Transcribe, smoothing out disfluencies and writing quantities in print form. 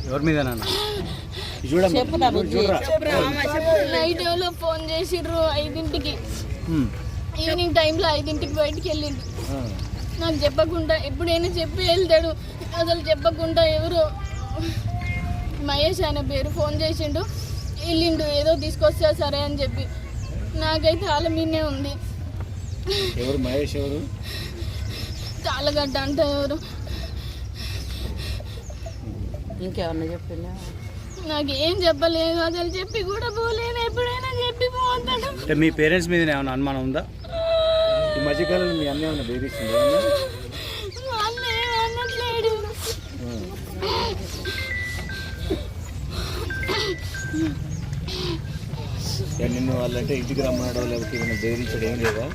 ఎవరి మీద నైట్ ఎవరో ఫోన్ చేసిర్రు 5ంటికి, ఈవినింగ్ టైంలో 5ంటికి బయటికి వెళ్ళిండు. నాకు చెప్పకుండా, ఎప్పుడైనా చెప్పి వెళ్తాడు, అసలు చెప్పకుండా ఎవరు మహేష్ ఆయన పేరు ఫోన్ చేసిండు, వెళ్ళిండు ఏదో తీసుకొస్తా సరే అని చెప్పి. నాకైతే వాళ్ళ మీనే ఉంది. ఎవరు మహేష్? ఎవరు? తాళగడ్డ అంటే ఎవరు? ఇంకేమన్నా చెప్పిందా? నాకు ఏం చెప్పలేదు, అసలు చెప్పి కూడా పోలేను. ఎప్పుడైనా చెప్పి పోతాడు. అంటే మీ పేరెంట్స్ మీద ఏమైనా అనుమానం ఉందా? ఈ మధ్యకాలంలో మీ అన్న ఏమైనా బెదిరిస్తుందా? అనట్లేడు. నిన్ను వాళ్ళంటే ఇంటికి రమ్మన్నాడో లేకపోతే ఏమైనా బెదిరించడం ఏం లేదా?